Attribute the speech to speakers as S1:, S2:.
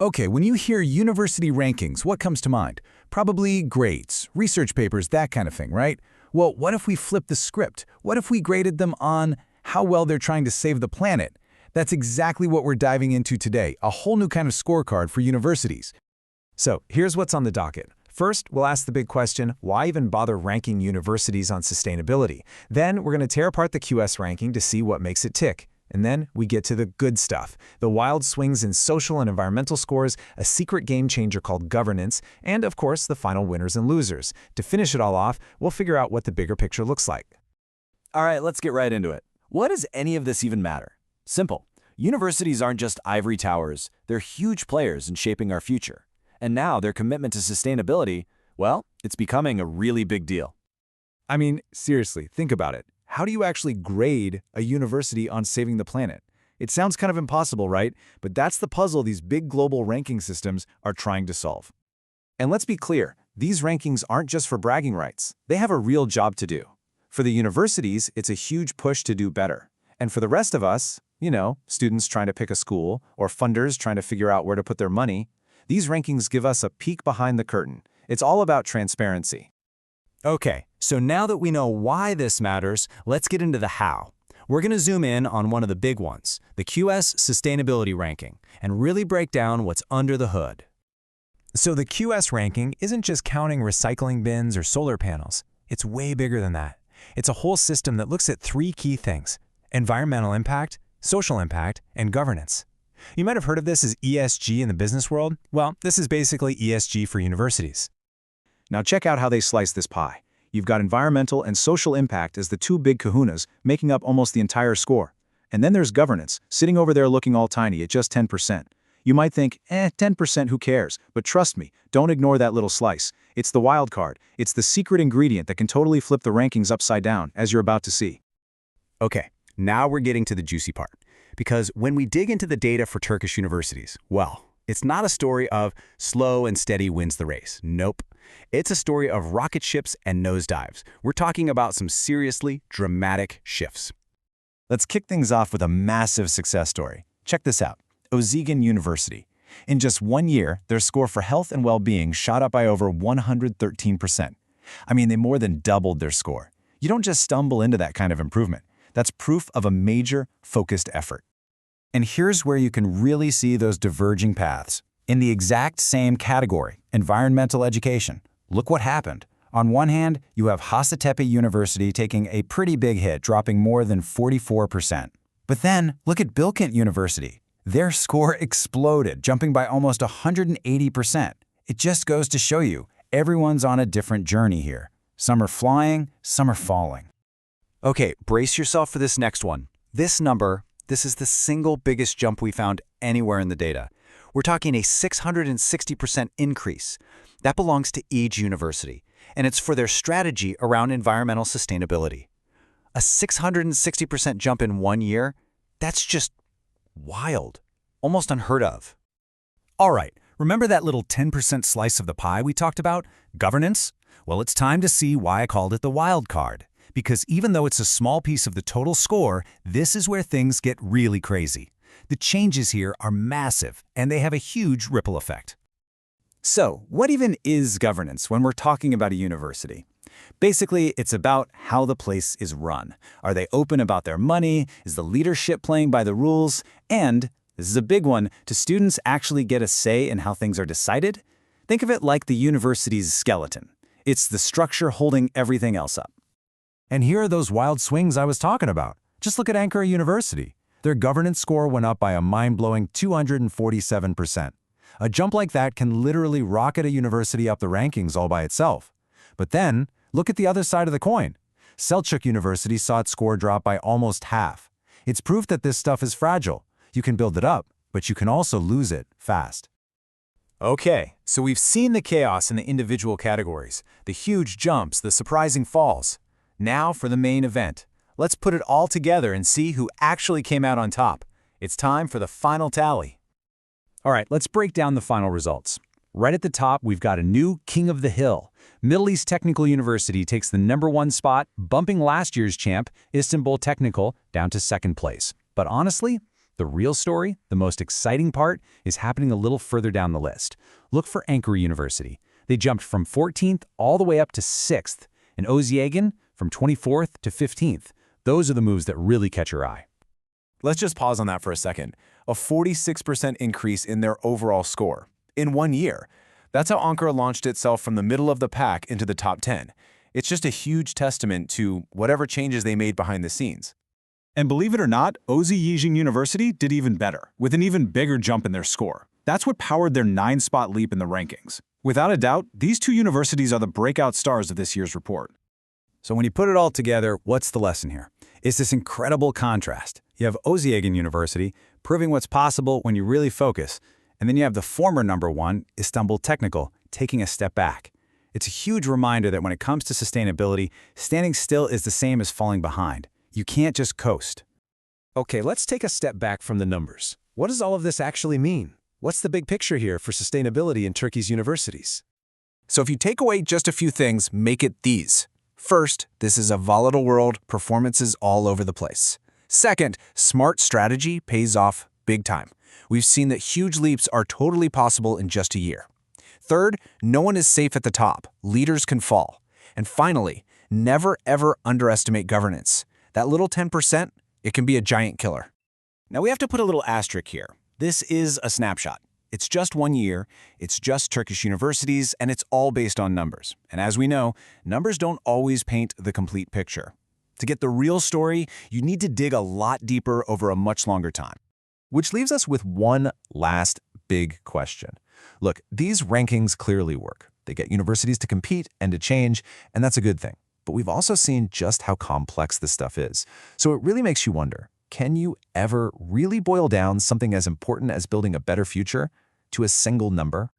S1: Okay, when you hear university rankings, what comes to mind? Probably grades, research papers, that kind of thing, right? Well, what if we flip the script? What if we graded them on how well they're trying to save the planet? That's exactly what we're diving into today, a whole new kind of scorecard for universities.
S2: So here's what's on the docket. First, we'll ask the big question, why even bother ranking universities on sustainability? Then we're going to tear apart the QS ranking to see what makes it tick. And then we get to the good stuff, the wild swings in social and environmental scores, a secret game changer called governance, and of course, the final winners and losers. To finish it all off, we'll figure out what the bigger picture looks like.
S3: All right, let's get right into it. What does any of this even matter? Simple. Universities aren't just ivory towers. They're huge players in shaping our future. And now their commitment to sustainability, well, it's becoming a really big deal.
S2: I mean, seriously, think about it. How do you actually grade a university on saving the planet? It sounds kind of impossible, right? But that's the puzzle these big global ranking systems are trying to solve. And let's be clear, these rankings aren't just for bragging rights. They have a real job to do. For the universities, it's a huge push to do better. And for the rest of us, students trying to pick a school or funders trying to figure out where to put their money, these rankings give us a peek behind the curtain. It's all about transparency.
S3: Okay, so now that we know why this matters, let's get into the how. We're going to zoom in on one of the big ones, the QS Sustainability Ranking, and really break down what's under the hood. So the QS ranking isn't just counting recycling bins or solar panels. It's way bigger than that. It's a whole system that looks at three key things: environmental impact, social impact, and governance. You might have heard of this as ESG in the business world. Well, this is basically ESG for universities.
S2: Now check out how they slice this pie. You've got environmental and social impact as the two big kahunas, making up almost the entire score. And then there's governance, sitting over there looking all tiny at just 10%. You might think, 10%, who cares? But trust me, don't ignore that little slice. It's the wild card. It's the secret ingredient that can totally flip the rankings upside down, as you're about to see.
S3: Okay, now we're getting to the juicy part. Because when we dig into the data for Turkish universities, well, it's not a story of slow and steady wins the race. Nope. It's a story of rocket ships and nosedives. We're talking about some seriously dramatic shifts.
S2: Let's kick things off with a massive success story. Check this out. Özyeğin University. In just 1 year, their score for health and well-being shot up by over 113%. I mean, they more than doubled their score. You don't just stumble into that kind of improvement. That's proof of a major, focused effort. And here's where you can really see those diverging paths. In the exact same category, environmental education, look what happened. On one hand, you have Hacettepe University taking a pretty big hit, dropping more than 44%. But then, look at Bilkent University. Their score exploded, jumping by almost 180%. It just goes to show you, everyone's on a different journey here. Some are flying, some are falling.
S3: Okay, brace yourself for this next one. This is the single biggest jump we found anywhere in the data. We're talking a 660% increase. That belongs to Ege University, and it's for their strategy around environmental sustainability. A 660% jump in 1 year? That's just wild, almost unheard of. All right, remember that little 10% slice of the pie we talked about? Governance? Well, it's time to see why I called it the wild card. Because even though it's a small piece of the total score, this is where things get really crazy. The changes here are massive, and they have a huge ripple effect.
S2: So, what even is governance when we're talking about a university? Basically, it's about how the place is run. Are they open about their money? Is the leadership playing by the rules? And, this is a big one, do students actually get a say in how things are decided? Think of it like the university's skeleton. It's the structure holding everything else up.
S1: And here are those wild swings I was talking about. Just look at Ankara University. Their governance score went up by a mind-blowing 247%. A jump like that can literally rocket a university up the rankings all by itself. But then, look at the other side of the coin. Selçuk University saw its score drop by almost half. It's proof that this stuff is fragile. You can build it up, but you can also lose it fast.
S2: Okay, so we've seen the chaos in the individual categories, the huge jumps, the surprising falls. Now for the main event. Let's put it all together and see who actually came out on top. It's time for the final tally.
S1: All right, let's break down the final results. Right at the top, we've got a new king of the hill. Middle East Technical University takes the #1 spot, bumping last year's champ, Istanbul Technical, down to 2nd place. But honestly, The real story, the most exciting part, is happening a little further down the list. Look for Ankara University. They jumped from 14th all the way up to 6th, and Özyeğin from 24th to 15th. Those are the moves that really catch your eye.
S2: Let's just pause on that for a second. A 46% increase in their overall score in 1 year. That's how Ankara launched itself from the middle of the pack into the top 10. It's just a huge testament to whatever changes they made behind the scenes.
S4: And believe it or not, Özyeğin University did even better, with an even bigger jump in their score. That's what powered their 9-spot leap in the rankings. Without a doubt, these two universities are the breakout stars of this year's report.
S3: So when you put it all together, what's the lesson here? It's this incredible contrast. You have Özyeğin University proving what's possible when you really focus, and then you have the former number 1, Istanbul Technical, taking a step back. It's a huge reminder that when it comes to sustainability, standing still is the same as falling behind. You can't just coast.
S1: Okay, let's take a step back from the numbers. What does all of this actually mean? What's the big picture here for sustainability in Turkey's universities?
S2: So if you take away just a few things, make it these. First, this is a volatile world, performance is all over the place. Second, smart strategy pays off big time. We've seen that huge leaps are totally possible in just a year. Third, no one is safe at the top. Leaders can fall. And finally, never ever underestimate governance. That little 10%, it can be a giant killer. Now we have to put a little asterisk here. This is a snapshot. It's just 1 year, it's just Turkish universities, and it's all based on numbers. And as we know, numbers don't always paint the complete picture. To get the real story, you need to dig a lot deeper over a much longer time.
S1: Which leaves us with one last big question. Look, these rankings clearly work. They get universities to compete and to change, and that's a good thing. But we've also seen just how complex this stuff is. So it really makes you wonder, can you ever really boil down something as important as building a better future to a single number?